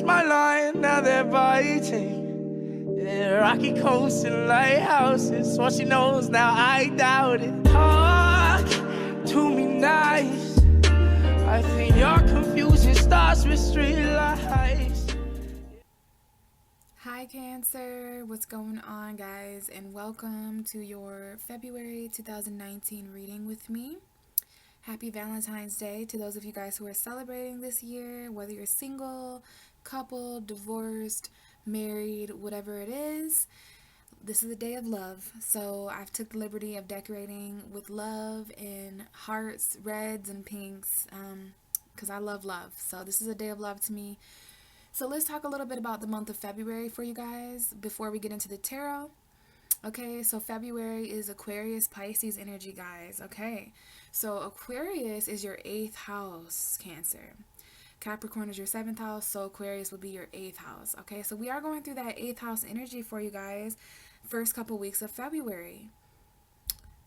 crossed my line, now they're biting. Yeah, rocky coasts and lighthouses. What she knows now, I doubt it. Talk to me nice. I think your confusion starts with street lights. Hi Cancer, what's going on guys, and welcome to your February 2019 reading with me. Happy Valentine's Day to those of you guys who are celebrating this year, whether you're single, couple, divorced, married, whatever it is. This is a day of love, so I've took the liberty of decorating with love in hearts, reds, and pinks, because I love love. So this is a day of love to me. So let's talk a little bit about the month of February for you guys before we get into the tarot. Okay, so February is Aquarius, Pisces energy, guys. Okay, so Aquarius is your 8th house, Cancer. Capricorn is your 7th house, so Aquarius will be your 8th house. Okay, so we are going through that 8th house energy for you guys first couple weeks of February.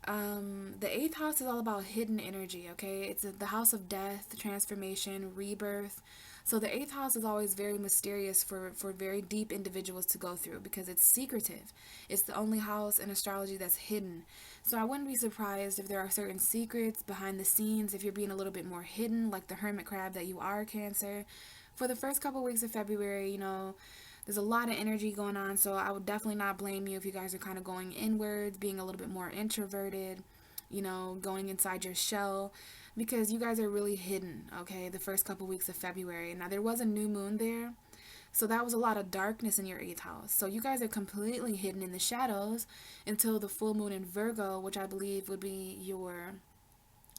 The 8th house is all about hidden energy, okay? It's the house of death, transformation, rebirth. So the 8th house is always very mysterious for very deep individuals to go through because it's secretive. It's the only house in astrology that's hidden. So I wouldn't be surprised if there are certain secrets behind the scenes, if you're being a little bit more hidden, like the hermit crab that you are, Cancer. For the first couple weeks of February, you know, there's a lot of energy going on, so I would definitely not blame you if you guys are kind of going inwards, being a little bit more introverted, you know, going inside your shell, because you guys are really hidden, okay, the first couple weeks of February. Now, there was a new moon there, so that was a lot of darkness in your 8th house. So you guys are completely hidden in the shadows until the full moon in Virgo, which I believe would be your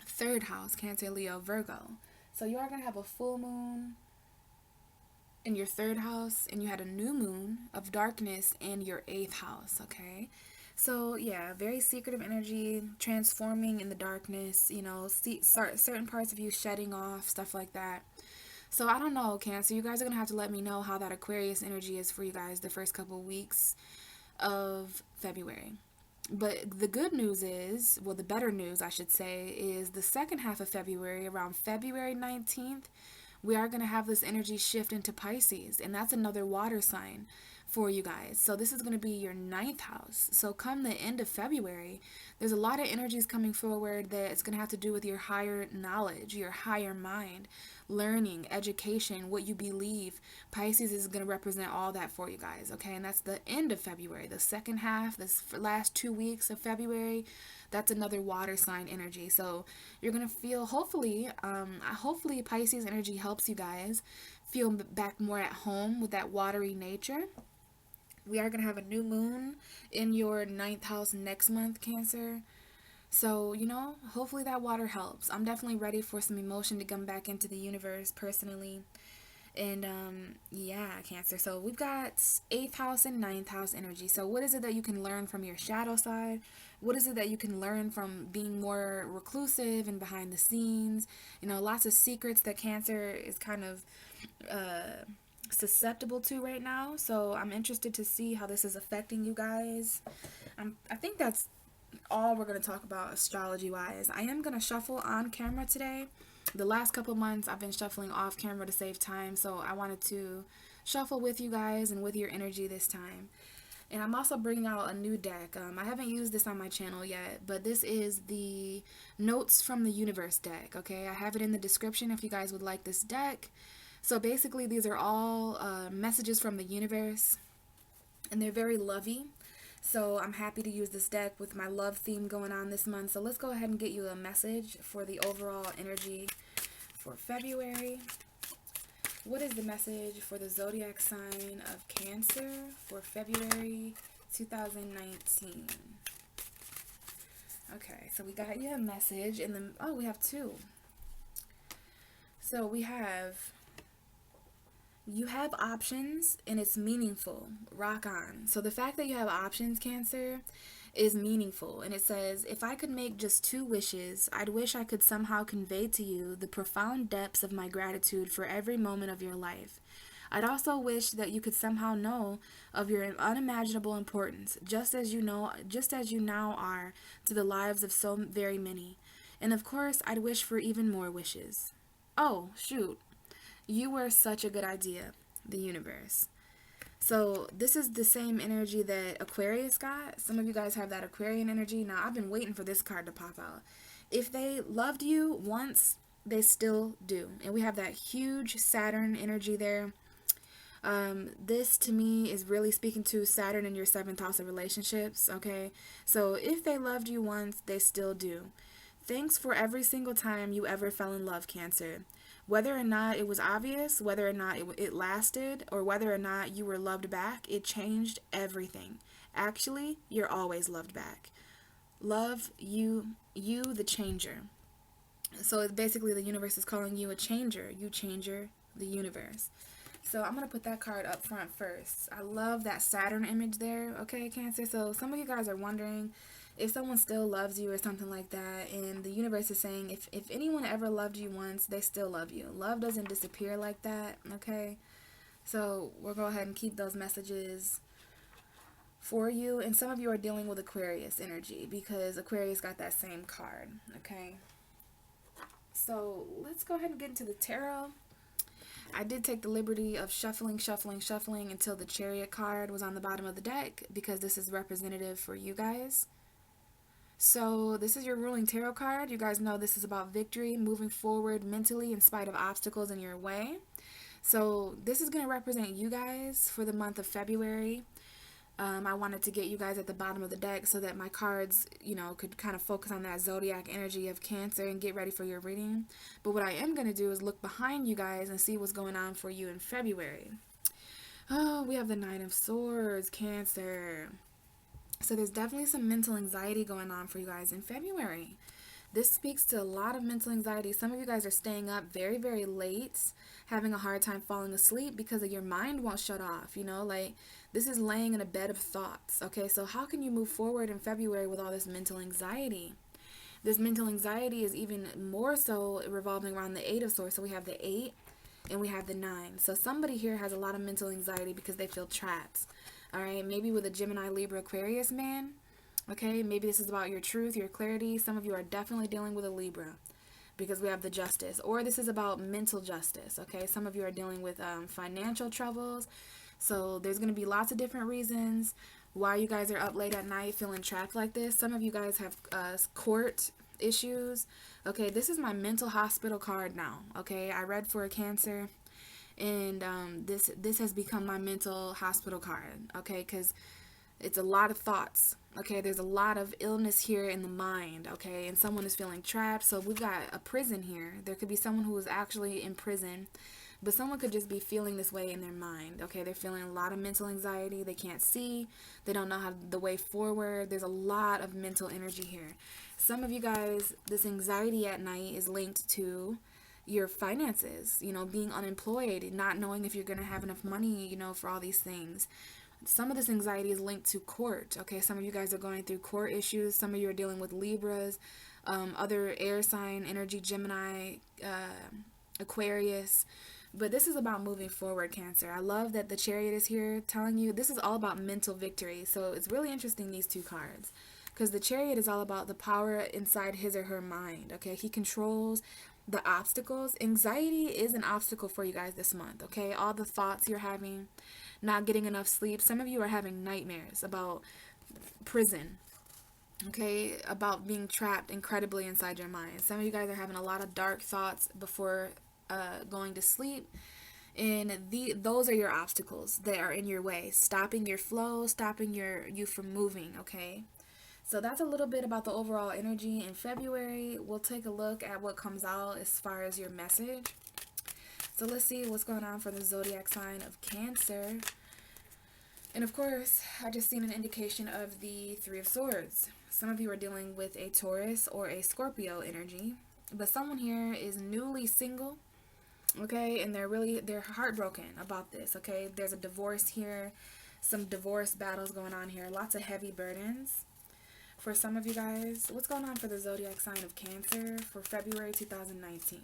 3rd house, Cancer, Leo, Virgo. So you are going to have a full moon in your 3rd house, and you had a new moon of darkness in your 8th house, okay? So yeah, very secretive energy, transforming in the darkness, you know, certain parts of you shedding off, stuff like that. So I don't know, Cancer, you guys are going to have to let me know how that Aquarius energy is for you guys the first couple weeks of February. But the good news is, well, the better news, I should say, is the second half of February, around February 19th, we are going to have this energy shift into Pisces, and that's another water sign for you guys. So this is going to be your 9th house. So come the end of February, there's a lot of energies coming forward that it's going to have to do with your higher knowledge, your higher mind, learning, education, what you believe. Pisces is going to represent all that for you guys, okay? And that's the end of February. The second half, this last 2 weeks of February, that's another water sign energy. So you're going to feel, hopefully Pisces energy helps you guys feel back more at home with that watery nature. We are going to have a new moon in your 9th house next month, Cancer. So, you know, hopefully that water helps. I'm definitely ready for some emotion to come back into the universe personally. And yeah, Cancer. So we've got 8th house and 9th house energy. So what is it that you can learn from your shadow side? What is it that you can learn from being more reclusive and behind the scenes? You know, lots of secrets that Cancer is kind of susceptible to right now. So I'm interested to see how this is affecting you guys. I think that's all we're going to talk about astrology wise. I am going to shuffle on camera today. The last couple months I've been shuffling off camera to save time, so I wanted to shuffle with you guys and with your energy this time. And I'm also bringing out a new deck. I haven't used this on my channel yet, but this is the Notes from the Universe deck, okay? I have it in the description if you guys would like this deck. So basically these are all messages from the universe, and they're very lovey. So I'm happy to use this deck with my love theme going on this month. So let's go ahead and get you a message for the overall energy for February. What is the message for the zodiac sign of Cancer for February 2019? Okay, so we got you a message, and then, oh, we have two. So we have, you have options and it's meaningful. Rock on. So the fact that you have options, Cancer, is meaningful. And it says, if I could make just 2 wishes, I'd wish I could somehow convey to you the profound depths of my gratitude for every moment of your life. I'd also wish that you could somehow know of your unimaginable importance, just as you now are to the lives of so very many. And of course, I'd wish for even more wishes. Oh, shoot. You were such a good idea. the universe. So this is the same energy that Aquarius got. Some of you guys have that Aquarian energy. Now, I've been waiting for this card to pop out. If they loved you once, they still do. And we have that huge Saturn energy there. This to me is really speaking to Saturn in your 7th house of relationships, okay? So if they loved you once, they still do. Thanks for every single time you ever fell in love, Cancer. Whether or not it was obvious, whether or not it lasted, or whether or not you were loved back, it changed everything. Actually, you're always loved back. Love you the changer. So it's basically the universe is calling you a changer. You changer the universe. So I'm going to put that card up front first. I love that Saturn image there, okay, Cancer? So some of you guys are wondering if someone still loves you or something like that, and the universe is saying if anyone ever loved you once, they still love you. Love doesn't disappear like that, okay? So we'll go ahead and keep those messages for you. And some of you are dealing with Aquarius energy because Aquarius got that same card, okay? So let's go ahead and get into the tarot. I did take the liberty of shuffling until the Chariot card was on the bottom of the deck because this is representative for you guys. So this is your ruling tarot card. You guys know this is about victory, moving forward mentally in spite of obstacles in your way. So this is going to represent you guys for the month of February. I wanted to get you guys at the bottom of the deck so that my cards, you know, could kind of focus on that zodiac energy of Cancer and get ready for your reading. But what I am going to do is look behind you guys and see what's going on for you in February. Oh, we have the Nine of Swords, Cancer. So there's definitely some mental anxiety going on for you guys in February. This speaks to a lot of mental anxiety. Some of you guys are staying up very, very late, having a hard time falling asleep because of your mind won't shut off, you know, like this is laying in a bed of thoughts, okay? So how can you move forward in February with all this mental anxiety? This mental anxiety is even more so revolving around the Eight of Swords. So we have the 8 and we have the 9. So somebody here has a lot of mental anxiety because they feel trapped, all right? Maybe with a Gemini, Libra, Aquarius man. Okay, maybe this is about your truth, your clarity. Some of you are definitely dealing with a Libra because we have the Justice. Or this is about mental justice, okay? Some of you are dealing with financial troubles. So there's going to be lots of different reasons why you guys are up late at night feeling trapped like this. Some of you guys have court issues. Okay, this is my mental hospital card now, okay? I read for a Cancer, and this has become my mental hospital card, okay? Because it's a lot of thoughts, okay? There's a lot of illness here in the mind, okay? And someone is feeling trapped. So we've got a prison here. There could be someone who is actually in prison, but someone could just be feeling this way in their mind, okay? They're feeling a lot of mental anxiety. They can't see. They don't know the way forward. There's a lot of mental energy here. Some of you guys, this anxiety at night is linked to your finances, you know, being unemployed, not knowing if you're going to have enough money, you know, for all these things. Some of this anxiety is linked to court, okay? Some of you guys are going through court issues. Some of you are dealing with Libras, other air sign, energy, Gemini, Aquarius. But this is about moving forward, Cancer. I love that the Chariot is here telling you this is all about mental victory. So it's really interesting, these two cards, because the Chariot is all about the power inside his or her mind, okay? He controls the obstacles. Anxiety is an obstacle for you guys this month, okay? All the thoughts you're having, not getting enough sleep. Some of you are having nightmares about prison, okay? About being trapped incredibly inside your mind. Some of you guys are having a lot of dark thoughts before going to sleep. And those are your obstacles that are in your way, stopping your flow, stopping you from moving, okay? So that's a little bit about the overall energy in February. We'll take a look at what comes out as far as your message. So let's see what's going on for the zodiac sign of Cancer. And of course, I just seen an indication of the Three of Swords. Some of you are dealing with a Taurus or a Scorpio energy, but someone here is newly single, okay? And they're heartbroken about this, okay? There's a divorce here, some divorce battles going on here, lots of heavy burdens. For some of you guys, what's going on for the zodiac sign of Cancer for February 2019?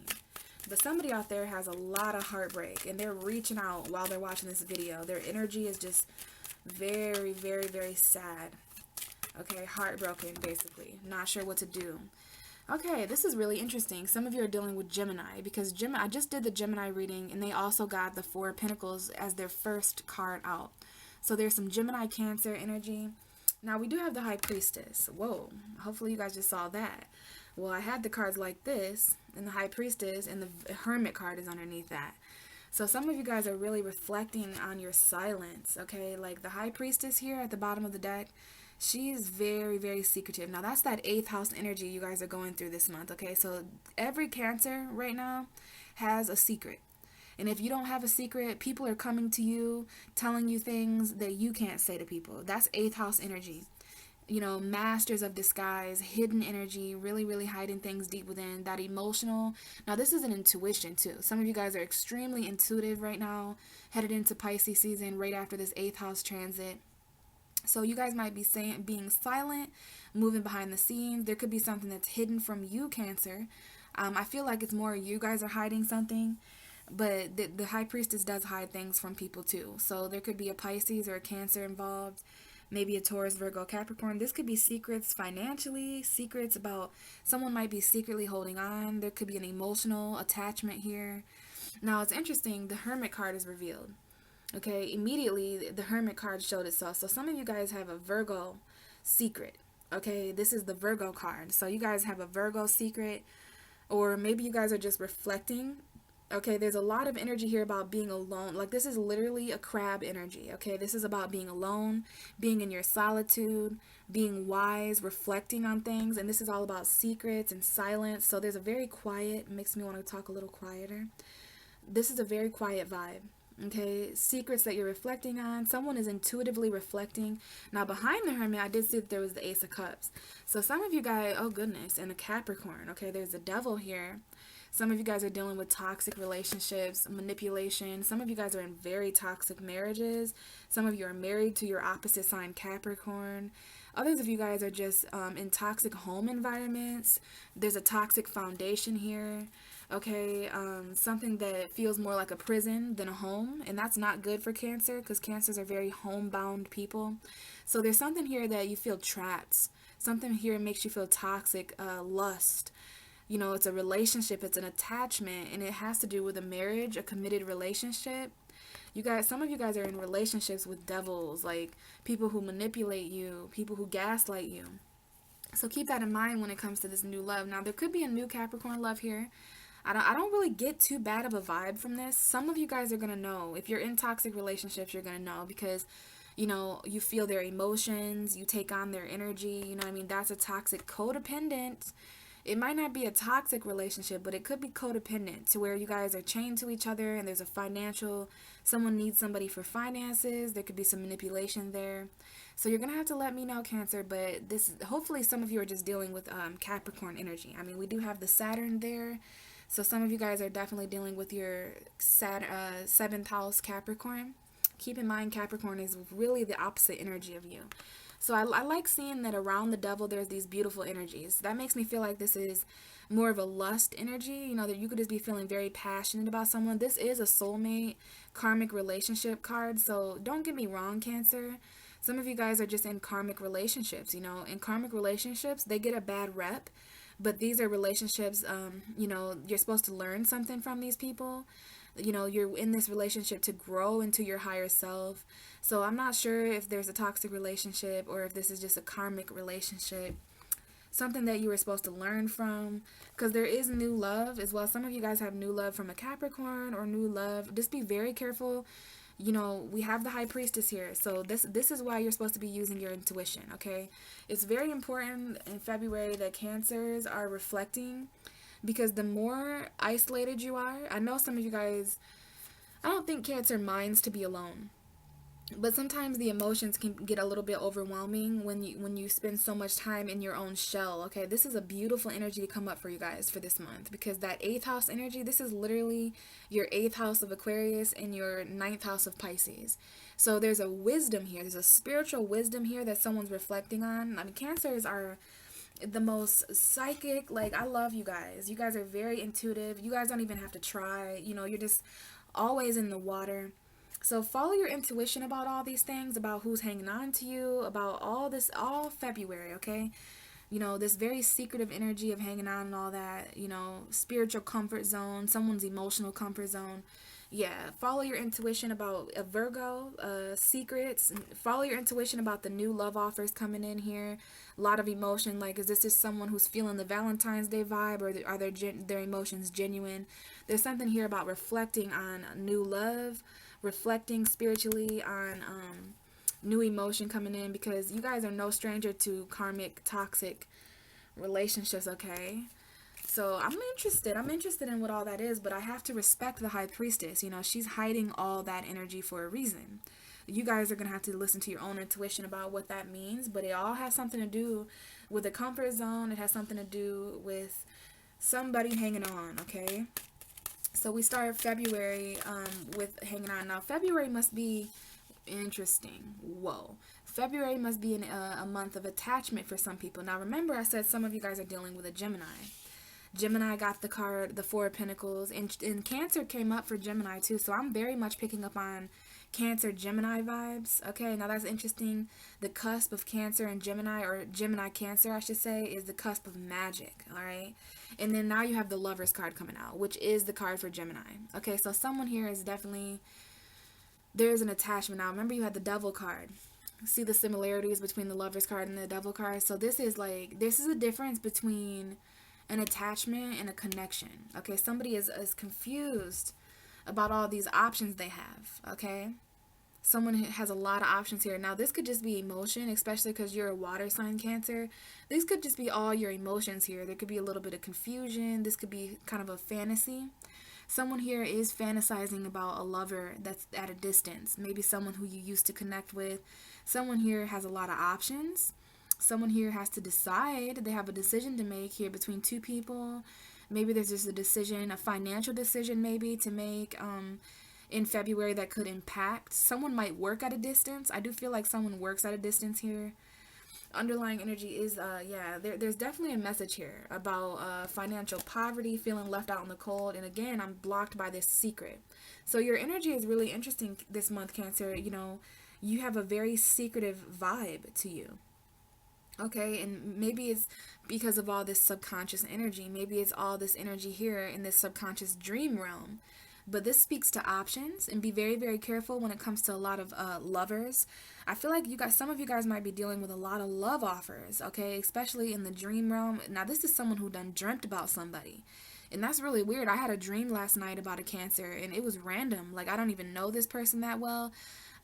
But somebody out there has a lot of heartbreak, and they're reaching out while they're watching this video. Their energy is just very, very, very sad. Okay, heartbroken, basically. Not sure what to do. Okay, this is really interesting. Some of you are dealing with Gemini because I just did the Gemini reading and they also got the Four of Pentacles as their first card out. So there's some Gemini Cancer energy. Now we do have the High Priestess. Whoa, hopefully you guys just saw that. Well, I had the cards like this and the High Priestess and the Hermit card is underneath that. So some of you guys are really reflecting on your silence, okay? Like the High Priestess here at the bottom of the deck, she's very, very secretive. Now that's that 8th house energy you guys are going through this month, okay? So every Cancer right now has a secret. And if you don't have a secret, people are coming to you, telling you things that you can't say to people. That's 8th house energy. You know, masters of disguise, hidden energy, really, really hiding things deep within, that emotional. Now, this is an intuition, too. Some of you guys are extremely intuitive right now, headed into Pisces season right after this 8th house transit. So you guys might be being silent, moving behind the scenes. There could be something that's hidden from you, Cancer. I feel like it's more you guys are hiding something. But the High Priestess does hide things from people, too. So there could be a Pisces or a Cancer involved. Maybe a Taurus, Virgo, Capricorn. This could be secrets financially, secrets about someone might be secretly holding on. There could be an emotional attachment here. Now, it's interesting. The Hermit card is revealed. Okay, immediately the Hermit card showed itself. So some of you guys have a Virgo secret. Okay, this is the Virgo card. So you guys have a Virgo secret, or maybe you guys are just reflecting. Okay, there's a lot of energy here about being alone. Like this is literally a crab energy. Okay, this is about being alone, being in your solitude, being wise, reflecting on things. And this is all about secrets and silence. So there's a very quiet, makes me want to talk a little quieter. This is a very quiet vibe. Okay, secrets that you're reflecting on. Someone is intuitively reflecting. Now behind the Hermit, I did see that there was the Ace of Cups. So some of you guys, oh goodness, and a Capricorn. Okay, there's a Devil here. Some of you guys are dealing with toxic relationships, manipulation. Some of you guys are in very toxic marriages. Some of you are married to your opposite sign, Capricorn. Others of you guys are just in toxic home environments. There's a toxic foundation here. Okay, something that feels more like a prison than a home. And that's not good for Cancer because Cancers are very homebound people. So there's something here that you feel trapped. Something here makes you feel toxic, lust. You know, it's a relationship, it's an attachment, and it has to do with a marriage, a committed relationship. You guys, some of you guys are in relationships with devils, like people who manipulate you, people who gaslight you. So keep that in mind when it comes to this new love. Now, there could be a new Capricorn love here. I don't really get too bad of a vibe from this. Some of you guys are going to know. If you're in toxic relationships, you're going to know because, you know, you feel their emotions, you take on their energy, you know what I mean? That's a toxic codependent. It might not be a toxic relationship, but it could be codependent to where you guys are chained to each other and there's a financial, someone needs somebody for finances. There could be some manipulation there. So you're going to have to let me know, Cancer, but this, hopefully some of you are just dealing with Capricorn energy. I mean, we do have the Saturn there. So some of you guys are definitely dealing with your Saturn, 7th house Capricorn. Keep in mind, Capricorn is really the opposite energy of you. So I like seeing that around the Devil, there's these beautiful energies. That makes me feel like this is more of a lust energy, you know, that you could just be feeling very passionate about someone. This is a soulmate karmic relationship card. So don't get me wrong, Cancer. Some of you guys are just in karmic relationships, you know. In karmic relationships, they get a bad rep. But these are relationships, you know, you're supposed to learn something from these people. You know, you're in this relationship to grow into your higher self. So I'm not sure if there's a toxic relationship or if this is just a karmic relationship. Something that you were supposed to learn from. Because there is new love as well. Some of you guys have new love from a Capricorn or new love. Just be very careful. You know, we have the High Priestess here. So this is why you're supposed to be using your intuition, okay? It's very important in February that Cancers are reflecting. Because the more isolated you are, I know some of you guys, I don't think Cancer minds to be alone. But sometimes the emotions can get a little bit overwhelming when you spend so much time in your own shell. Okay, this is a beautiful energy to come up for you guys for this month. Because that 8th house energy, this is literally your 8th house of Aquarius and your 9th house of Pisces. So there's a wisdom here. There's a spiritual wisdom here that someone's reflecting on. I mean, Cancers are the most psychic. Like, I love you guys. You guys are very intuitive. You guys don't even have to try. You know, you're just always in the water. So follow your intuition about all these things, about who's hanging on to you, about all this, all February, okay? You know, this very secretive energy of hanging out and all that, you know, spiritual comfort zone, someone's emotional comfort zone. Yeah, follow your intuition about a Virgo, secrets. Follow your intuition about the new love offers coming in here. A lot of emotion. Like, is this just someone who's feeling the Valentine's Day vibe, or are their emotions genuine? There's something here about reflecting on new love, reflecting spiritually on new emotion coming in, because you guys are no stranger to karmic toxic relationships, okay? So I'm interested in what all that is, but I have to respect the high priestess. You know, she's hiding all that energy for a reason. You guys are going to have to listen to your own intuition about what that means, but it all has something to do with the comfort zone. It has something to do with somebody hanging on, okay? So we start February with hanging on. Now, February must be interesting. Whoa. February must be a month of attachment for some people. Now, remember I said some of you guys are dealing with a Gemini. Gemini got the card, the Four of Pentacles, and Cancer came up for Gemini too. So I'm very much picking up on Cancer Gemini vibes. Okay, now that's interesting. The cusp of Cancer and Gemini, or Gemini Cancer I should say, is the cusp of magic. All right, and then now you have the Lovers card coming out, which is the card for Gemini. Okay, so someone here is definitely, there's an attachment. Now remember you had the Devil card. See the similarities between the Lovers card and the Devil card. So this is a difference between an attachment and a connection. Okay, somebody is confused about all these options they have. Okay, someone has a lot of options here. Now this could just be emotion, especially because you're a water sign, Cancer. This could just be all your emotions here. There could be a little bit of confusion. This could be kind of a fantasy. Someone here is fantasizing about a lover that's at a distance, maybe someone who you used to connect with. Someone here has a lot of options. Someone here has to decide. They have a decision to make here between two people. Maybe there's just a decision, a financial decision maybe to make in February that could impact. Someone might work at a distance. I do feel like someone works at a distance here. Underlying energy is, there's definitely a message here about financial poverty, feeling left out in the cold. And again, I'm blocked by this secret. So your energy is really interesting this month, Cancer. You know, you have a very secretive vibe to you. Okay, and maybe it's because of all this subconscious energy. Maybe it's all this energy here in this subconscious dream realm. But this speaks to options, and be very, very careful when it comes to a lot of lovers. I feel like some of you guys might be dealing with a lot of love offers, okay, especially in the dream realm. Now, this is someone who done dreamt about somebody, and that's really weird. I had a dream last night about a Cancer, and it was random. Like, I don't even know this person that well,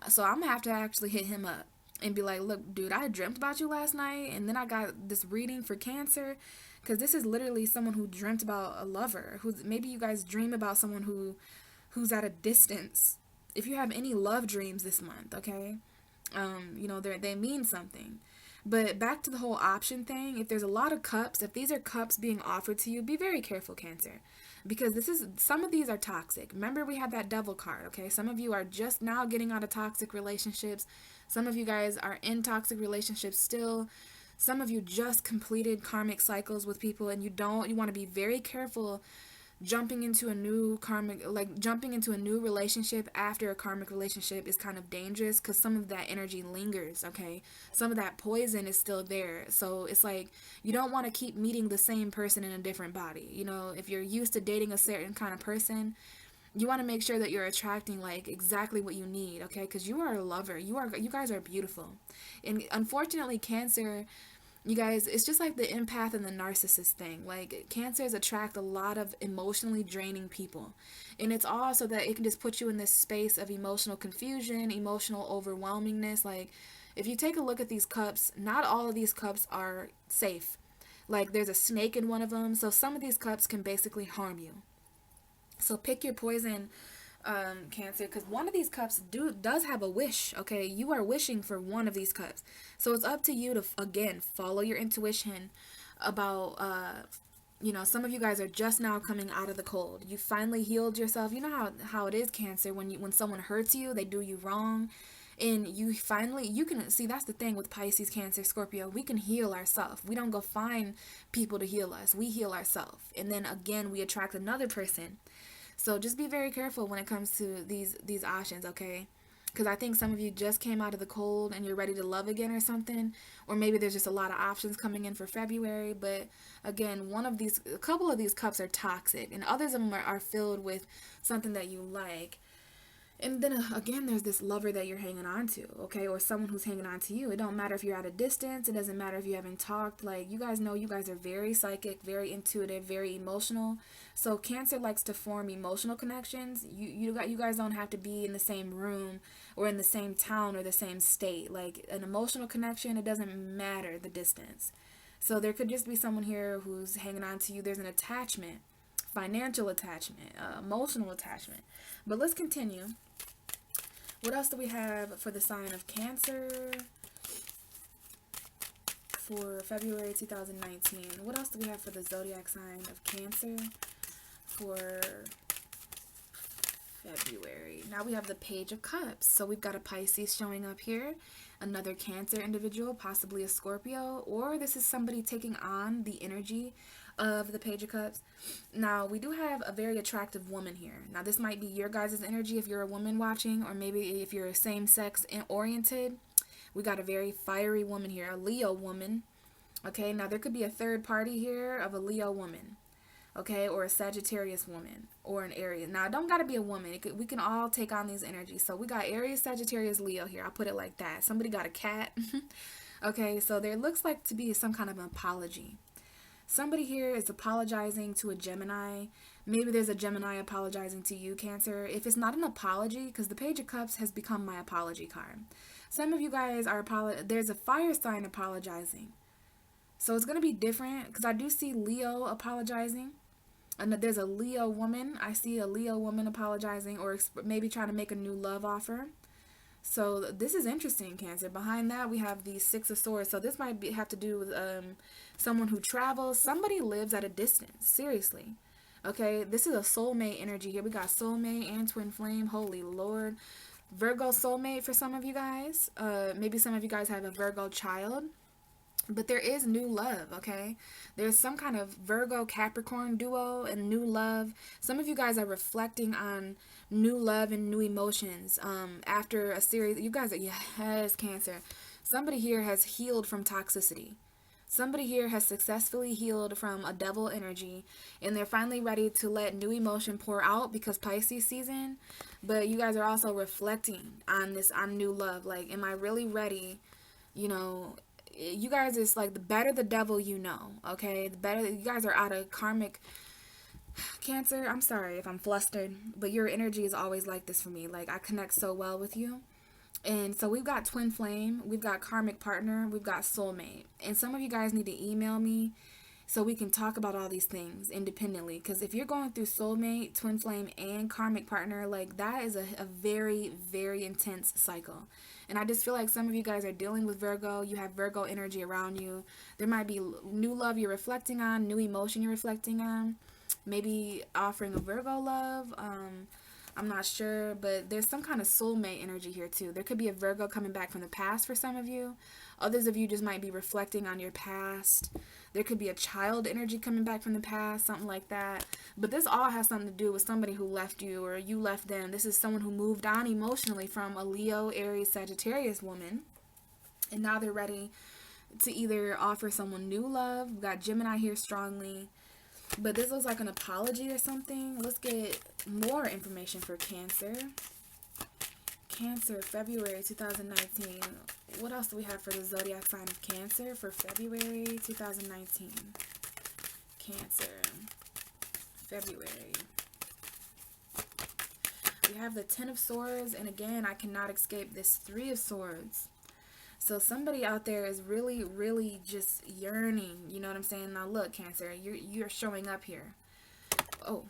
so I'm gonna have to actually hit him up and be like, look, dude, I dreamt about you last night, and then I got this reading for Cancer, because this is literally someone who dreamt about a lover. Who maybe you guys dream about someone who's at a distance. If you have any love dreams this month, okay, you know, they mean something. But back to the whole option thing. If there's a lot of cups, if these are cups being offered to you, be very careful, Cancer, because some of these are toxic. Remember, we had that Devil card, okay? Some of you are just now getting out of toxic relationships. Some of you guys are in toxic relationships still. Some of you just completed karmic cycles with people, and you want to be very careful jumping into a new relationship after a karmic relationship is kind of dangerous, because some of that energy lingers, okay? Some of that poison is still there. So it's like, you don't want to keep meeting the same person in a different body. You know, if you're used to dating a certain kind of person, you want to make sure that you're attracting like exactly what you need, okay? Because you are a lover. You guys are beautiful. And unfortunately, Cancer, you guys, it's just like the empath and the narcissist thing. Like, Cancers attract a lot of emotionally draining people. And it's all so that it can just put you in this space of emotional confusion, emotional overwhelmingness. Like, if you take a look at these cups, not all of these cups are safe. Like, there's a snake in one of them. So some of these cups can basically harm you. So pick your poison, Cancer, because one of these cups does have a wish, okay? You are wishing for one of these cups. So it's up to you to, again, follow your intuition about, you know, some of you guys are just now coming out of the cold. You finally healed yourself. You know how it is, Cancer, when someone hurts you, they do you wrong. And you can see, that's the thing with Pisces, Cancer, Scorpio. We can heal ourselves. We don't go find people to heal us. We heal ourselves. And then again, we attract another person. So just be very careful when it comes to these options, okay? Because I think some of you just came out of the cold and you're ready to love again or something. Or maybe there's just a lot of options coming in for February. But again, a couple of these cups are toxic. And others of them are filled with something that you like. And then again, there's this lover that you're hanging on to, okay? Or someone who's hanging on to you. It don't matter if you're at a distance. It doesn't matter if you haven't talked. Like, you guys know you guys are very psychic, very intuitive, very emotional. So Cancer likes to form emotional connections. You guys don't have to be in the same room or in the same town or the same state. Like, an emotional connection, it doesn't matter the distance. So there could just be someone here who's hanging on to you. There's an attachment, financial attachment, emotional attachment. But let's continue. What else do we have for the sign of Cancer for February 2019? What else do we have for the zodiac sign of Cancer for February? Now we have the Page of Cups. So we've got a Pisces showing up here, another Cancer individual, possibly a Scorpio, or this is somebody taking on the energy of the Page of Cups. Now, we do have a very attractive woman here. Now, this might be your guys' energy if you're a woman watching, or maybe if you're same-sex oriented. We got a very fiery woman here, a Leo woman. Okay, now there could be a third party here of a Leo woman. Okay, or a Sagittarius woman, or an Aries. Now, it don't got to be a woman. We can all take on these energies. So we got Aries, Sagittarius, Leo here. I'll put it like that. Somebody got a cat. Okay, so there looks like to be some kind of an apology. Somebody here is apologizing to a Gemini. Maybe there's a Gemini apologizing to you, Cancer. If it's not an apology, because the Page of Cups has become my apology card. Some of you guys are there's a fire sign apologizing. So it's going to be different, because I do see Leo apologizing. And there's a Leo woman. I see a Leo woman apologizing, or maybe trying to make a new love offer. So this is interesting, Cancer. Behind that, we have the Six of Swords. So this might have to do with someone who travels. Somebody lives at a distance. Seriously. Okay, this is a soulmate energy here. We got soulmate and twin flame. Holy Lord. Virgo soulmate for some of you guys. Maybe some of you guys have a Virgo child. But there is new love, okay? There's some kind of Virgo Capricorn duo and new love. Some of you guys are reflecting on new love and new emotions after a series. You guys are, yes, Cancer. Somebody here has healed from toxicity. Somebody here has successfully healed from a devil energy, and they're finally ready to let new emotion pour out because Pisces season. But you guys are also reflecting on new love. Like, am I really ready? You know, you guys is like, the better the devil you know, okay? The better you guys are out of karmic. Cancer, I'm sorry if I'm flustered, but your energy is always like this for me. Like, I connect so well with you. And so we've got twin flame, we've got karmic partner, we've got soulmate. And some of you guys need to email me so we can talk about all these things independently. Because if you're going through soulmate, twin flame, and karmic partner, like, that is a very, very intense cycle. And I just feel like some of you guys are dealing with Virgo. You have Virgo energy around you. There might be new love you're reflecting on, new emotion you're reflecting on. Maybe offering a Virgo love. I'm not sure, but there's some kind of soulmate energy here too. There could be a Virgo coming back from the past for some of you. Others of you just might be reflecting on your past. There could be a child energy coming back from the past, something like that. But this all has something to do with somebody who left you or you left them. This is someone who moved on emotionally from a Leo, Aries, Sagittarius woman. And now they're ready to either offer someone new love. We've got Gemini here strongly. But this looks like an apology or something. Let's get more information for Cancer. Cancer, February 2019. What else do we have for the zodiac sign of Cancer for February 2019? Cancer, February. We have the Ten of Swords, and again, I cannot escape this Three of Swords. So somebody out there is really, really just yearning. You know what I'm saying? Now look, Cancer, you're showing up here. Oh,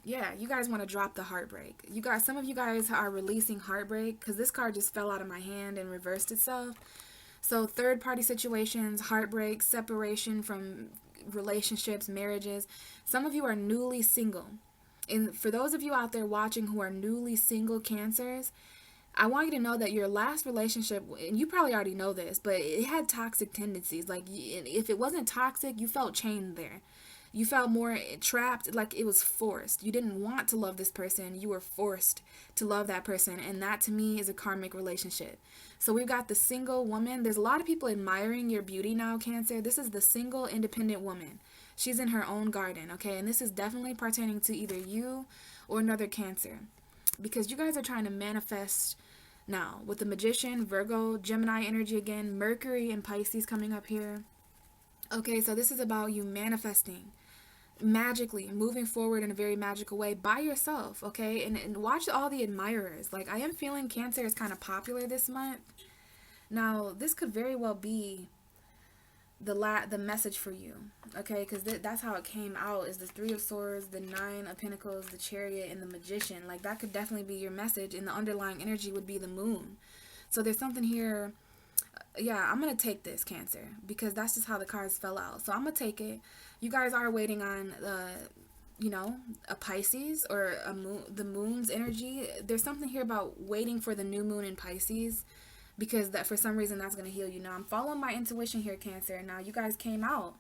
yeah, you guys want to drop the heartbreak. You guys, some of you guys are releasing heartbreak because this card just fell out of my hand and reversed itself. So third party situations, heartbreak, separation from relationships, marriages. Some of you are newly single. And for those of you out there watching who are newly single Cancers, I want you to know that your last relationship, and you probably already know this, but it had toxic tendencies. Like, if it wasn't toxic, you felt chained there. You felt more trapped, like it was forced. You didn't want to love this person. You were forced to love that person. And that to me is a karmic relationship. So we've got the single woman. There's a lot of people admiring your beauty now, Cancer. This is the single independent woman. She's in her own garden, okay? And this is definitely pertaining to either you or another Cancer. Because you guys are trying to manifest now with the Magician, Virgo, Gemini energy again, Mercury and Pisces coming up here. Okay, so this is about you manifesting magically, moving forward in a very magical way by yourself, okay? And watch all the admirers. Like, I am feeling Cancer is kind of popular this month. Now, this could very well be the message for you, okay? Because that's how it came out, is the Three of Swords, the Nine of Pentacles, the Chariot, and the Magician. Like, that could definitely be your message, and the underlying energy would be the Moon. So there's something here. Yeah, I'm going to take this, Cancer, because that's just how the cards fell out. So I'm going to take it. You guys are waiting on, you know, a Pisces or a moon, the Moon's energy. There's something here about waiting for the new moon in Pisces, because that for some reason that's going to heal you. Now, I'm following my intuition here, Cancer. Now, you guys came out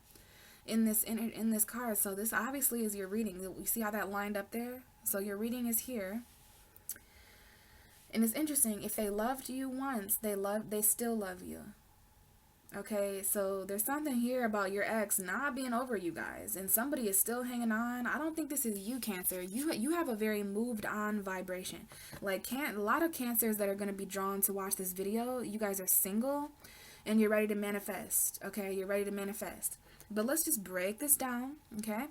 in this card. So this obviously is your reading. You see how that lined up there? So your reading is here. And it's interesting, if they loved you once, they still love you. Okay, so there's something here about your ex not being over you guys, and somebody is still hanging on. I don't think this is you, Cancer. You have a very moved on vibration. Like, a lot of Cancers that are going to be drawn to watch this video, you guys are single and you're ready to manifest. Okay, you're ready to manifest. But let's just break this down, okay?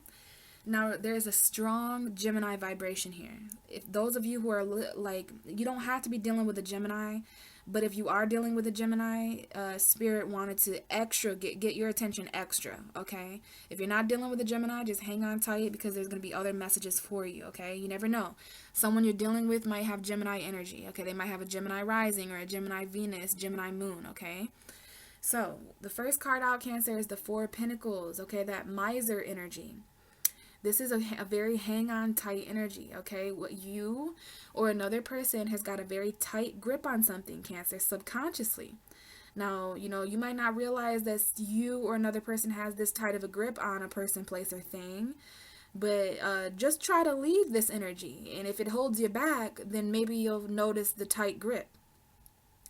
Now, there's a strong Gemini vibration here. If those of you who are like, you don't have to be dealing with a Gemini, but if you are dealing with a Gemini, Spirit wanted to get your attention extra, okay? If you're not dealing with a Gemini, just hang on tight, because there's going to be other messages for you, okay? You never know. Someone you're dealing with might have Gemini energy, okay? They might have a Gemini rising or a Gemini Venus, Gemini moon, okay? So, the first card out, Cancer, is the Four of Pentacles, okay? That miser energy. This is a very hang-on tight energy, okay? What you or another person has got a very tight grip on something, Cancer, subconsciously. Now, you know, you might not realize that you or another person has this tight of a grip on a person, place, or thing, but just try to leave this energy. And if it holds you back, then maybe you'll notice the tight grip.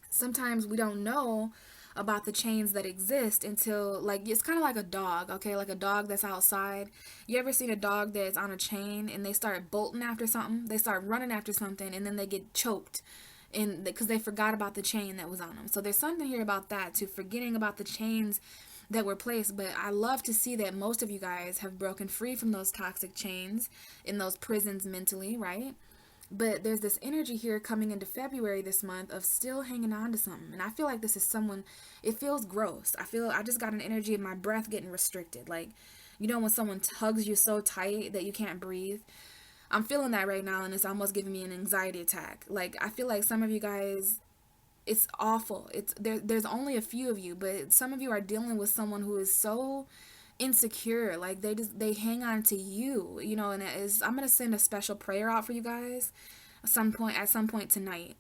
Sometimes we don't know about the chains that exist until, like, it's kind of like a dog, okay? Like a dog that's outside. You ever seen a dog that's on a chain and they start bolting after something? They start running after something and then they get choked because they forgot about the chain that was on them. So there's something here about that too, forgetting about the chains that were placed. But I love to see that most of you guys have broken free from those toxic chains in those prisons mentally, right? But there's this energy here coming into February this month of still hanging on to something. And I feel like this is someone, it feels gross. I just got an energy of my breath getting restricted. Like, you know, when someone tugs you so tight that you can't breathe. I'm feeling that right now, and it's almost giving me an anxiety attack. Like, I feel like some of you guys, it's awful. There's only a few of you, but some of you are dealing with someone who is so insecure. Like, they hang on to you, you know. And I'm gonna send a special prayer out for you guys at some point tonight,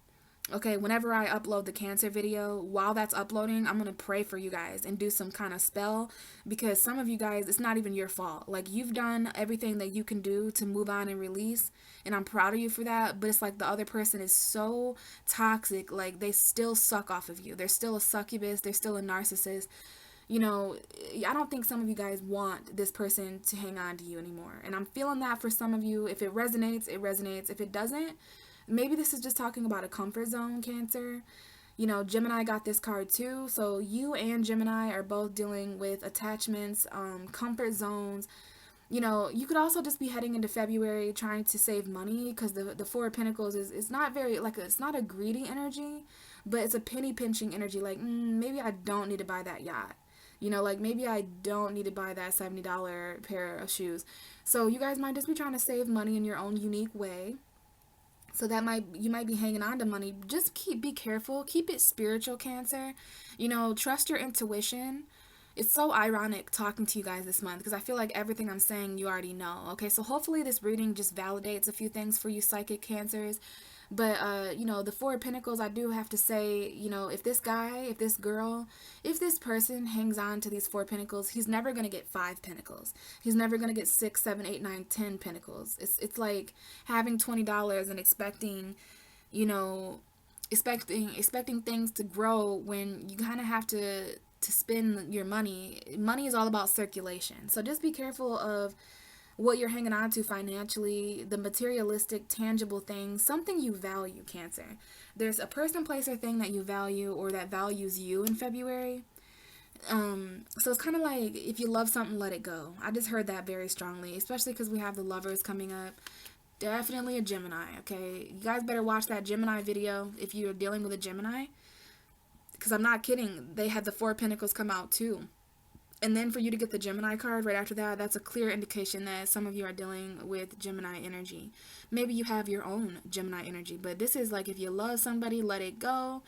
okay? Whenever I upload the Cancer video, while that's uploading, I'm gonna pray for you guys and do some kind of spell, because some of you guys, it's not even your fault. Like, you've done everything that you can do to move on and release, and I'm proud of you for that. But it's like the other person is so toxic. Like, they still suck off of you. They're still a succubus. They're still a narcissist. You know, I don't think some of you guys want this person to hang on to you anymore. And I'm feeling that for some of you. If it resonates, it resonates. If it doesn't, maybe this is just talking about a comfort zone, Cancer. You know, Gemini got this card too. So you and Gemini are both dealing with attachments, comfort zones. You know, you could also just be heading into February trying to save money, because the Four of Pentacles is not very, like, it's not a greedy energy, but it's a penny pinching energy. Like, maybe I don't need to buy that yacht. You know, like, maybe I don't need to buy that $70 pair of shoes. So you guys might just be trying to save money in your own unique way. So you might be hanging on to money. Just be careful. Keep it spiritual, Cancer. You know, trust your intuition. It's so ironic talking to you guys this month, because I feel like everything I'm saying you already know. Okay, so hopefully this reading just validates a few things for you psychic Cancers. But, you know, the Four of Pentacles, I do have to say, you know, if this guy, if this girl, if this person hangs on to these Four of Pentacles, he's never going to get 5 Pentacles. He's never going to get 6, 7, 8, 9, 10 Pentacles. It's like having $20 and expecting, you know, expecting things to grow when you kind of have to spend your money. Money is all about circulation. So just be careful of what you're hanging on to financially, the materialistic, tangible things, something you value, Cancer. There's a person, place, or thing that you value or that values you in February. So it's kind of like, if you love something, let it go. I just heard that very strongly, especially because we have the Lovers coming up. Definitely a Gemini, okay? You guys better watch that Gemini video if you're dealing with a Gemini. Because I'm not kidding. They had the Four of Pentacles come out too. And then for you to get the Gemini card right after that, that's a clear indication that some of you are dealing with Gemini energy. Maybe you have your own Gemini energy, but this is like, if you love somebody, let it go.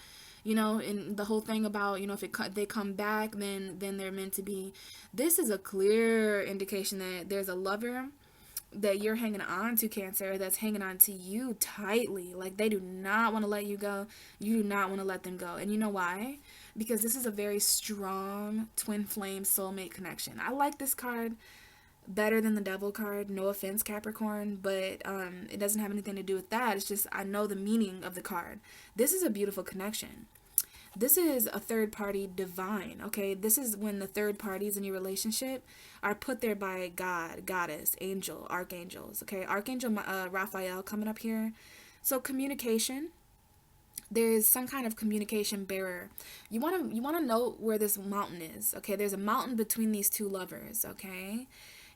You know, and the whole thing about, you know, if they come back, then they're meant to be. This is a clear indication that there's a lover that you're hanging on to, Cancer, that's hanging on to you tightly. Like, they do not want to let you go. You do not want to let them go. And you know why? Because this is a very strong twin flame soulmate connection. I like this card better than the Devil card. No offense, Capricorn, but it doesn't have anything to do with that. It's just, I know the meaning of the card. This is a beautiful connection. This is a third party divine, okay? This is when the third parties in your relationship are put there by God, Goddess, Angel, Archangels, okay? Archangel Raphael coming up here. So communication. There's some kind of communication bearer. You want to note where this mountain is, okay? There's a mountain between these two lovers, okay?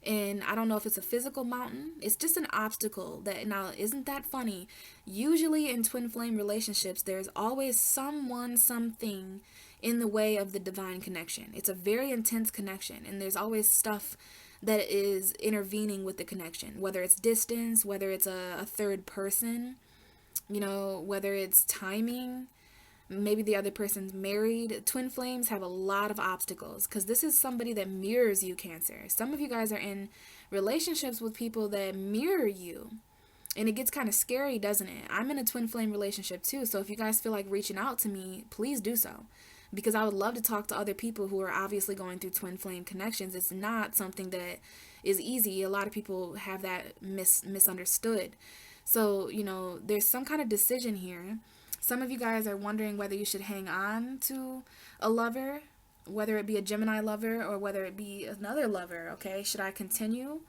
And I don't know if it's a physical mountain. It's just an obstacle. That, now, isn't that funny? Usually in twin flame relationships, there's always someone, something in the way of the divine connection. It's a very intense connection, and there's always stuff that is intervening with the connection, whether it's distance, whether it's a third person, you know, whether it's timing. Maybe the other person's married. Twin flames have a lot of obstacles because this is somebody that mirrors you, Cancer. Some of you guys are in relationships with people that mirror you. And it gets kind of scary, doesn't it? I'm in a twin flame relationship too. So if you guys feel like reaching out to me, please do so. Because I would love to talk to other people who are obviously going through twin flame connections. It's not something that is easy. A lot of people have that misunderstood. So, you know, there's some kind of decision here. Some of you guys are wondering whether you should hang on to a lover, whether it be a Gemini lover or whether it be another lover, okay? Should I continue?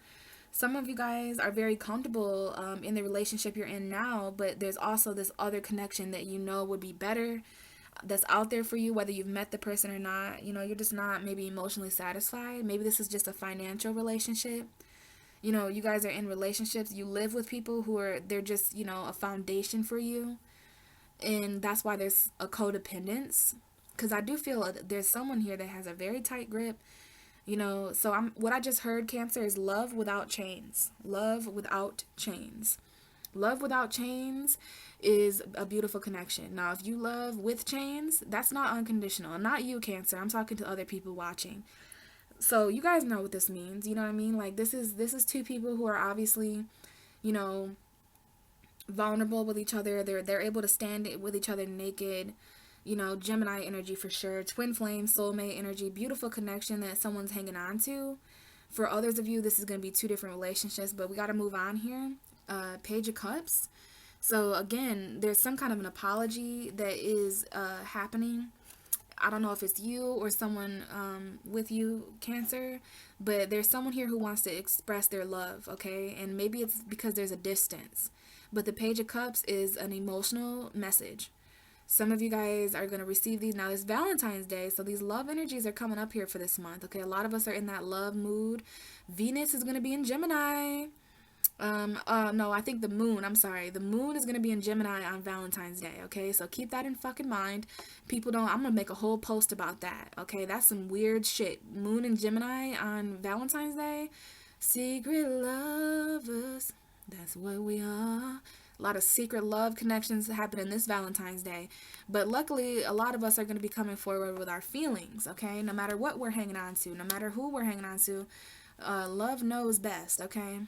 Some of you guys are very comfortable in the relationship you're in now, but there's also this other connection that you know would be better, that's out there for you, whether you've met the person or not. You know, you're just not maybe emotionally satisfied. Maybe this is just a financial relationship. You know, you guys are in relationships. You live with people who are, they're just, you know, a foundation for you. And that's why there's a codependence, because I do feel there's someone here that has a very tight grip, you know. So what I just heard, Cancer, is love without chains. Love without chains. Love without chains is a beautiful connection. Now, if you love with chains, that's not unconditional. Not you, Cancer. I'm talking to other people watching. So you guys know what this means. You know what I mean? Like, this is two people who are obviously, you know, vulnerable with each other. They're able to stand with each other naked. You know, Gemini energy for sure. Twin flame, soulmate energy. Beautiful connection that someone's hanging on to. For others of you, this is going to be 2 different relationships, but we got to move on here. Page of Cups. So again, there's some kind of an apology that is happening. I don't know if it's you or someone with you, Cancer, but there's someone here who wants to express their love, okay? And maybe it's because there's a distance. But the Page of Cups is an emotional message. Some of you guys are going to receive these. Now, it's Valentine's Day, so these love energies are coming up here for this month, okay? A lot of us are in that love mood. Venus is going to be in Gemini. No, I think the moon, I'm sorry. The moon is going to be in Gemini on Valentine's Day, okay? So keep that in fucking mind. People don't, I'm going to make a whole post about that, okay? That's some weird shit. Moon in Gemini on Valentine's Day. Secret lovers. That's what we are. A lot of secret love connections happening this Valentine's Day. But luckily, a lot of us are going to be coming forward with our feelings, okay? No matter what we're hanging on to, no matter who we're hanging on to, love knows best, okay?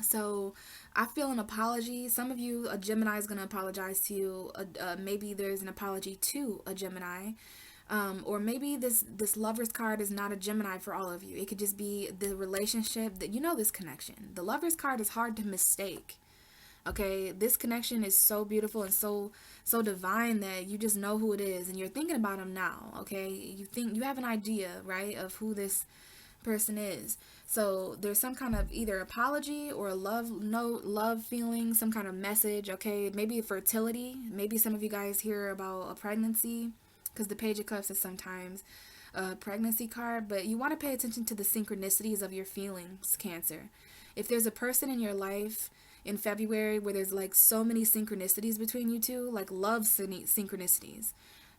So I feel an apology. Some of you, a Gemini is going to apologize to you. Maybe there's an apology to a Gemini. Or maybe this Lover's card is not a Gemini for all of you. It could just be the relationship that, this connection. The Lover's card is hard to mistake. Okay, this connection is so beautiful and so divine that you just know who it is and you're thinking about him now. Okay, you have an idea, right, of who this person is. So there's some kind of either apology or a love feeling, some kind of message. Okay, maybe fertility. Maybe some of you guys hear about a pregnancy, because the Page of Cups is sometimes a pregnancy card. But you want to pay attention to the synchronicities of your feelings, Cancer. If there's a person in your life in February where there's like so many synchronicities between you two, like love synchronicities,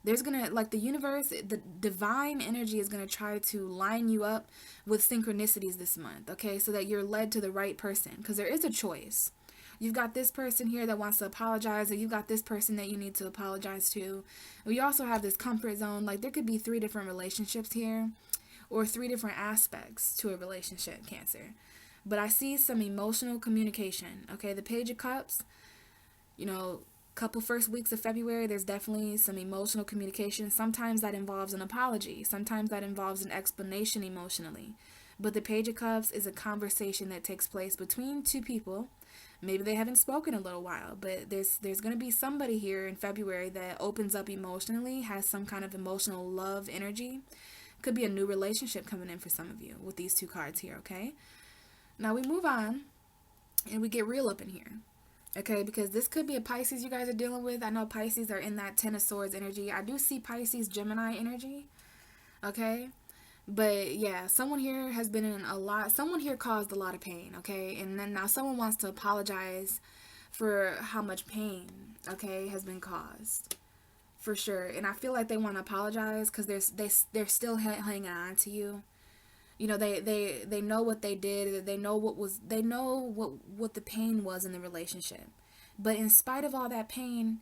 there's gonna, like, the universe, the divine energy is gonna try to line you up with synchronicities this month, okay, so that you're led to the right person, because there is a choice. You've got this person here that wants to apologize, or you've got this person that you need to apologize to. We also have this comfort zone. Like, there could be 3 different relationships here, or 3 different aspects to a relationship, Cancer. But I see some emotional communication, okay? The Page of Cups, couple first weeks of February, there's definitely some emotional communication. Sometimes that involves an apology. Sometimes that involves an explanation emotionally. But the Page of Cups is a conversation that takes place between 2 people. Maybe they haven't spoken a little while, but there's going to be somebody here in February that opens up emotionally, has some kind of emotional love energy. Could be a new relationship coming in for some of you with these 2 cards here, okay? Now we move on and we get real up in here. Okay, because this could be a Pisces you guys are dealing with. I know Pisces are in that 10 of Swords energy. I do see Pisces Gemini energy. Okay, but yeah, someone here has been in a lot. Someone here caused a lot of pain. Okay, and then now someone wants to apologize for how much pain, okay, has been caused. For sure. And I feel like they want to apologize because they're still hanging on to you. They know what they did. They know what the pain was in the relationship. But in spite of all that pain,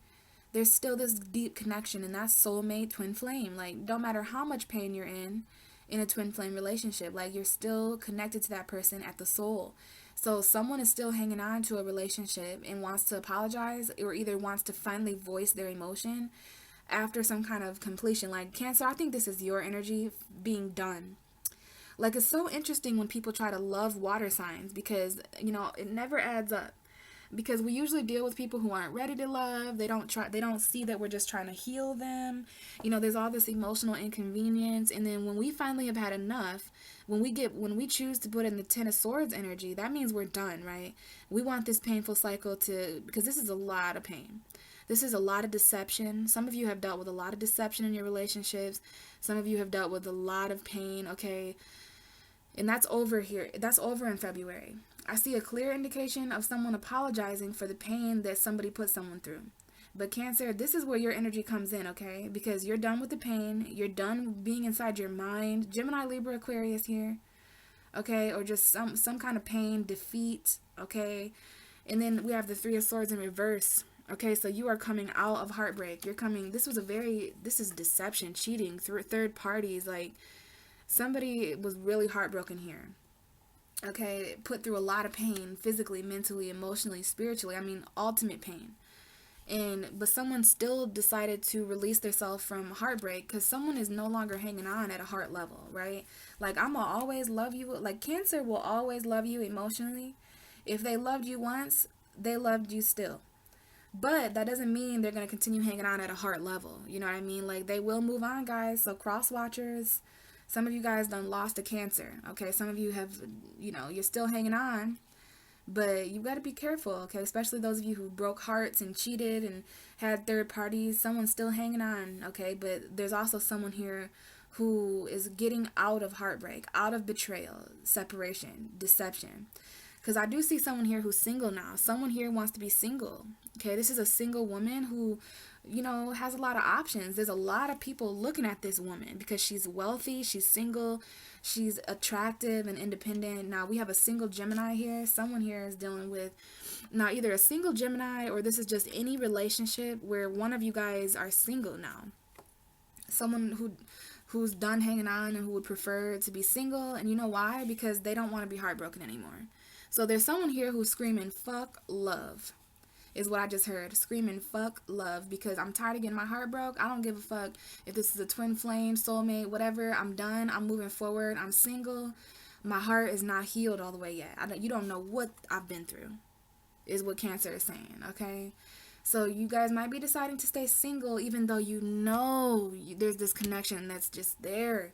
there's still this deep connection, and that's soulmate, twin flame. Like, no matter how much pain you're in a twin flame relationship, like, you're still connected to that person at the soul. So someone is still hanging on to a relationship and wants to apologize, or either wants to finally voice their emotion after some kind of completion. Like, Cancer, I think this is your energy being done. Like, it's so interesting when people try to love water signs, because, it never adds up. Because we usually deal with people who aren't ready to love. They don't see that we're just trying to heal them. There's all this emotional inconvenience. And then when we finally have had enough, when we choose to put in the 10 of Swords energy, that means we're done, right? We want this painful cycle because this is a lot of pain. This is a lot of deception. Some of you have dealt with a lot of deception in your relationships. Some of you have dealt with a lot of pain, okay? And that's over here. That's over in February. I see a clear indication of someone apologizing for the pain that somebody put someone through. But Cancer, this is where your energy comes in, okay? Because you're done with the pain. You're done being inside your mind. Gemini, Libra, Aquarius here, okay? Or just some kind of pain, defeat, okay? And then we have the 3 of Swords in reverse. Okay, so you are coming out of heartbreak. This is deception, cheating, through third parties, like, somebody was really heartbroken here. Okay, put through a lot of pain, physically, mentally, emotionally, spiritually. I mean, ultimate pain. But someone still decided to release themselves from heartbreak because someone is no longer hanging on at a heart level, right? Like, I'm gonna always love you. Like, Cancer will always love you emotionally. If they loved you once, they loved you still. But that doesn't mean they're gonna continue hanging on at a heart level. You know what I mean? Like, they will move on, guys. So cross watchers. Some of you guys done lost a Cancer, okay? Some of you have, you're still hanging on, but you got to be careful, okay? Especially those of you who broke hearts and cheated and had third parties. Someone's still hanging on, okay? But there's also someone here who is getting out of heartbreak, out of betrayal, separation, deception. Because I do see someone here who's single now. Someone here wants to be single, okay? This is a single woman who has a lot of options. There's a lot of people looking at this woman because she's wealthy, she's single, she's attractive and independent. Now, we have a single Gemini here. Someone here is dealing with now either a single Gemini, or this is just any relationship where one of you guys are single now. Someone who's done hanging on and who would prefer to be single. And you know why? Because they don't want to be heartbroken anymore. So there's someone here who's screaming, fuck love, is what I just heard. Screaming, fuck love, because I'm tired of getting my heart broke. I don't give a fuck if this is a twin flame, soulmate, whatever. I'm done. I'm moving forward. I'm single. My heart is not healed all the way yet. You don't know what I've been through, is what Cancer is saying, okay? So you guys might be deciding to stay single even though you know there's this connection that's just there.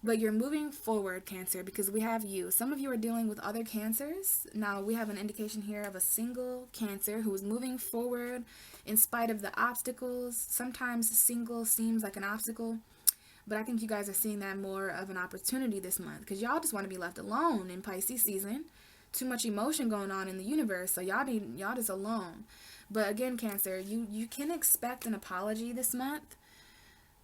But you're moving forward, Cancer, because we have you. Some of you are dealing with other Cancers. Now, we have an indication here of a single Cancer who is moving forward in spite of the obstacles. Sometimes single seems like an obstacle, but I think you guys are seeing that more of an opportunity this month because y'all just want to be left alone in Pisces season. Too much emotion going on in the universe, so y'all just alone. But again, Cancer, you can expect an apology this month.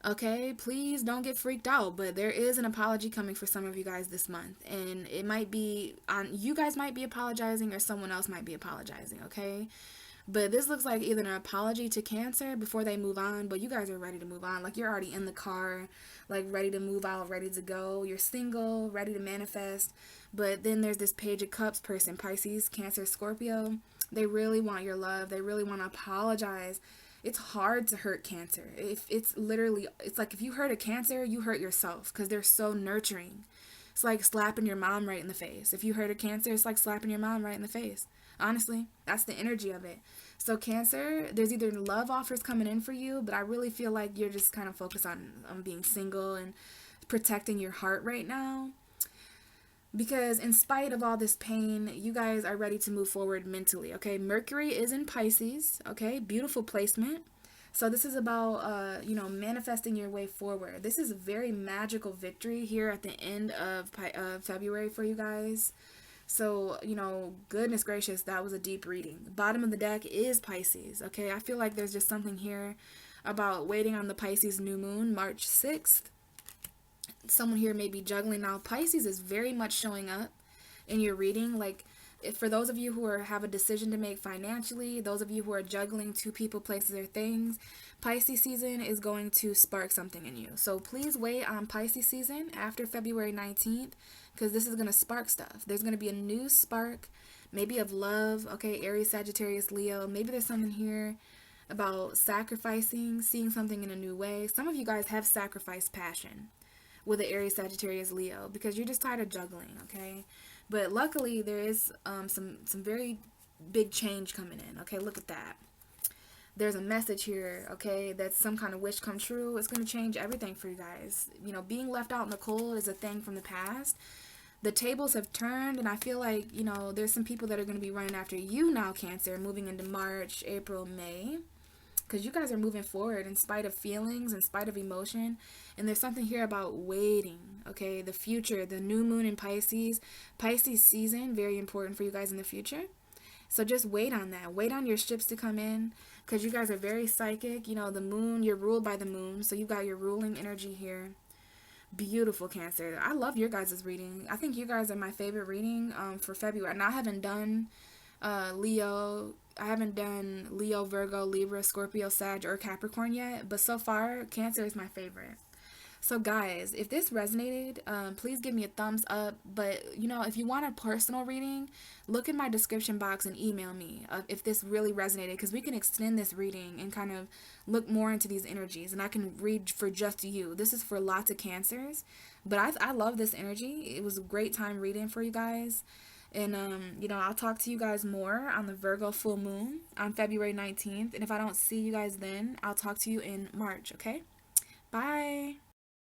Okay, please don't get freaked out, but there is an apology coming for some of you guys this month, and it might be you guys might be apologizing or someone else might be apologizing, okay? But this looks like either an apology to Cancer before they move on, but you guys are ready to move on. Like, you're already in the car, like, ready to move out, ready to go. You're single, ready to manifest. But then there's this Page of Cups person, Pisces, Cancer, Scorpio. They really want your love. They really want to apologize. It's hard to hurt Cancer. It's like if you hurt a Cancer, you hurt yourself because they're so nurturing. It's like slapping your mom right in the face. If you hurt a Cancer, it's like slapping your mom right in the face. Honestly, that's the energy of it. So Cancer, there's either love offers coming in for you, but I really feel like you're just kind of focused on being single and protecting your heart right now. Because in spite of all this pain, you guys are ready to move forward mentally, okay? Mercury is in Pisces, okay? Beautiful placement. So this is about, manifesting your way forward. This is a very magical victory here at the end of February for you guys. So, goodness gracious, that was a deep reading. The bottom of the deck is Pisces, okay? I feel like there's just something here about waiting on the Pisces new moon, March 6th. Someone here may be juggling. Now, Pisces is very much showing up in your reading. Like, for those of you who have a decision to make financially, those of you who are juggling two people, places, or things, Pisces season is going to spark something in you. So please wait on Pisces season after February 19th, because this is going to spark stuff. There's going to be a new spark, maybe of love, okay, Aries, Sagittarius, Leo. Maybe there's something here about sacrificing, seeing something in a new way. Some of you guys have sacrificed passion with the Aries, Sagittarius, Leo, because you're just tired of juggling, okay? But luckily, there is some very big change coming in, okay? Look at that. There's a message here, okay? That's some kind of wish come true. It's going to change everything for you guys. Being left out in the cold is a thing from the past. The tables have turned, and I feel like, there's some people that are going to be running after you now, Cancer, moving into March, April, May. Because you guys are moving forward in spite of feelings, in spite of emotion. And there's something here about waiting, okay? The future, the new moon in Pisces. Pisces season, very important for you guys in the future. So just wait on that. Wait on your ships to come in, because you guys are very psychic. The moon, you're ruled by the moon. So you got your ruling energy here. Beautiful, Cancer. I love your guys' reading. I think you guys are my favorite reading for February. And I haven't done Leo. I haven't done Leo, Virgo, Libra, Scorpio, Sag, or Capricorn yet. But so far, Cancer is my favorite. So guys, if this resonated, please give me a thumbs up. But, if you want a personal reading, look in my description box and email me if this really resonated. Because we can extend this reading and kind of look more into these energies. And I can read for just you. This is for lots of Cancers. But I love this energy. It was a great time reading for you guys. And, I'll talk to you guys more on the Virgo full moon on February 19th. And if I don't see you guys then, I'll talk to you in March, okay? Bye.